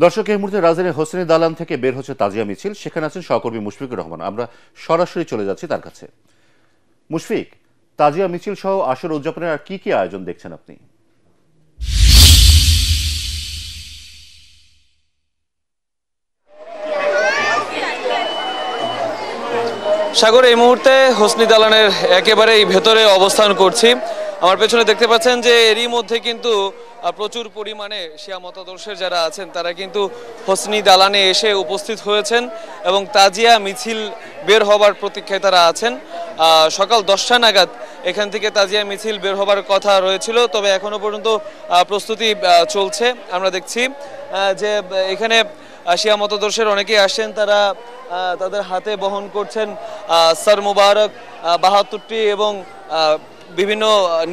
দর্শক, এই মুহূর্তে রাজধানীর হোসেনি দালান থেকে বের হচ্ছে তাজিয়া মিছিল। সেখানে আছেন সহকর্মী মুশফিকুর রহমান। আমরা সরাসরি চলে যাচ্ছি তার কাছে। মুশফিক, তাজিয়া মিছিল সহ আসর উদযাপনের আর কি কি আয়োজন দেখছেন আপনি? সাগর, এই মুহূর্তে হোসনি দালানের একেবারেই ভেতরে অবস্থান করছি। আমার পেছনে দেখতে পাচ্ছেন যে এরই মধ্যে কিন্তু প্রচুর পরিমাণে শিয়া মতাদর্শের যারা আছেন তারা কিন্তু হোসনি দালানে এসে উপস্থিত হয়েছেন এবং তাজিয়া মিছিল বের হবার প্রতীক্ষায় তারা আছেন। সকাল 10টা নাগাদ এখান থেকে তাজিয়া মিছিল বের হবার কথা রয়েছিল, তবে এখনো পর্যন্ত প্রস্তুতি চলছে। আমরা দেখছি যে এখানে শিয়া মতাদর্শের অনেকেই আসছেন, তারা তাদের হাতে বহন করছেন সর মুবারক, 72টি এবং বিভিন্ন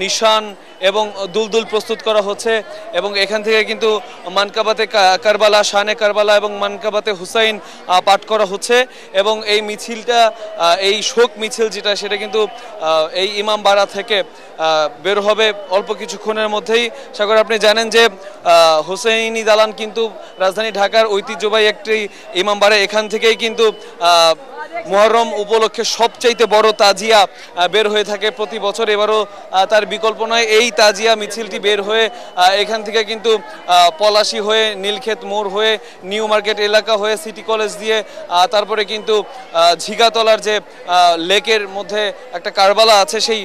নিশান এবং দুলদুল প্রস্তুত করা হচ্ছে এবং এখান থেকে কিন্তু মানকাবাতে কারবালা, শানে কারবালা এবং মানকাবাতে হুসাইন পাঠ করা হচ্ছে এবং এই মিছিলটা, এই শোক মিছিল যেটা, সেটা কিন্তু এই ইমামবাড়া থেকে বের হবে অল্প কিছুক্ষণের মধ্যেই। সাগর, আপনি জানেন যে হোসেইনি দালান কিন্তু রাজধানী ঢাকার ঐতিহ্যবাহী একটি ইমামবাড়া। এখান থেকেই কিন্তু মুহররম উপলক্ষে সবচাইতে বড় তাজিয়া বের হয়ে থাকে প্রতি বছর। এবারও তার বিকল্প নয়। এই তাজিয়া মিছিলটি বের হয়ে এখান থেকে কিন্তু পলাশী হয়ে, নীলক্ষেত মোড় হয়ে, নিউ মার্কেট এলাকা হয়ে, সিটি কলেজ দিয়ে তারপরে কিন্তু ঝিগাতলার যে লেকের মধ্যে একটা কারবালা আছে, সেই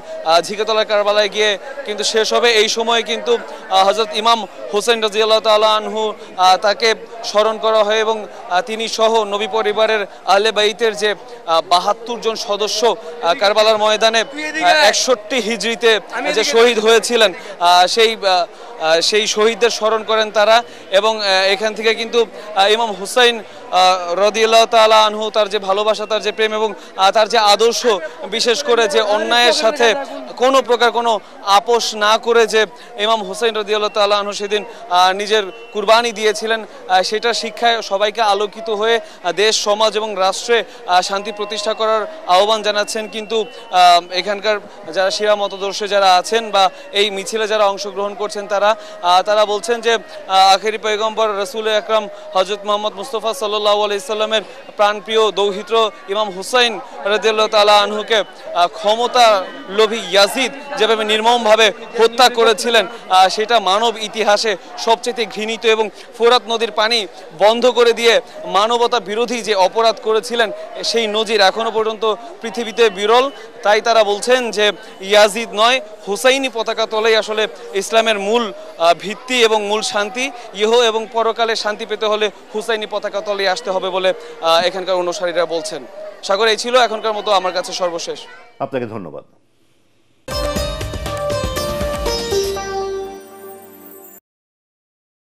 ঝিগাতলার কারবালায় গিয়ে কিন্তু শেষ হবে। এই সময় কিন্তু হযরত ইমাম হোসেন রাদিয়াল্লাহু তাআলা আনহু তাকে স্মরণ করা হয় এবং তিনি সহ নবী পরিবারের আহলে বাইতের যে 72 জন সদস্য কারবালার ময়দানে 61 হিজরিতে যে শহীদ হয়েছিলেন, সেই শহীদদের স্মরণ করেন তারা। এবং এখান থেকে কিন্তু ইমাম হুসাইন রাদিয়াল্লাহু তাআলা আনহু, তার যে ভালোবাসা, তার যে প্রেম এবং তার যে আদর্শ, বিশেষ করে যে অন্যায়ের সাথে কোনো প্রকার কোনো আপোষ না করে যে ইমাম হুসাইন রাদিয়াল্লাহু তাআলা আনহু সেদিন নিজের কুরবানি দিয়েছিলেন, সেটার শিক্ষায় সবাইকে আলোকিত হয়ে দেশ, সমাজ এবং রাষ্ট্রে শান্তি প্রতিষ্ঠা করার আহ্বান জানাচ্ছেন কিন্তু এখানকার যারা শিয়া মতাদর্শে যারা আছেন বা এই মিছিলে যারা অংশগ্রহণ করছেন তারা বলছেন যে আখেরি পয়গম্বর রাসূল আকরাম হযরত মুহাম্মদ মুস্তাফা সাল্লাল্লাহু আলাইহি সাল্লামের প্রাণপ্রিয় দৌহিত্র ইমাম হুসাইন রাদিয়াল্লাহু তাআলা আনহুকে ক্ষমতা লোভী ইয়াজিদ যেভাবে নির্মমভাবে হত্যা করেছিলেন, সেটা মানব ইতিহাসে সবচেয়ে ঘৃণিত এবং ফোরাত নদীর পানি বন্ধ করে দিয়ে মানবতা বিরোধী যে অপরাধ করেছিলেন, সেই নজির এখনো পর্যন্ত পৃথিবীতে বিরল। তাই তারা বলছেন যে ইয়াজিদ নয়, হুসাইনি পতাকা তলেই আসলে ইসলামের মূল ভিত্তি এবং মূল শান্তি। ইহ এবং পরকালে শান্তি পেতে হলে হুসাইনি পতাকা তলে আসতে হবে বলে এখানকার অনুসারীরা বলছেন। সাগর, এই ছিল এখনকার মতো আমার কাছে সর্বশেষ। আপনাকে ধন্যবাদ।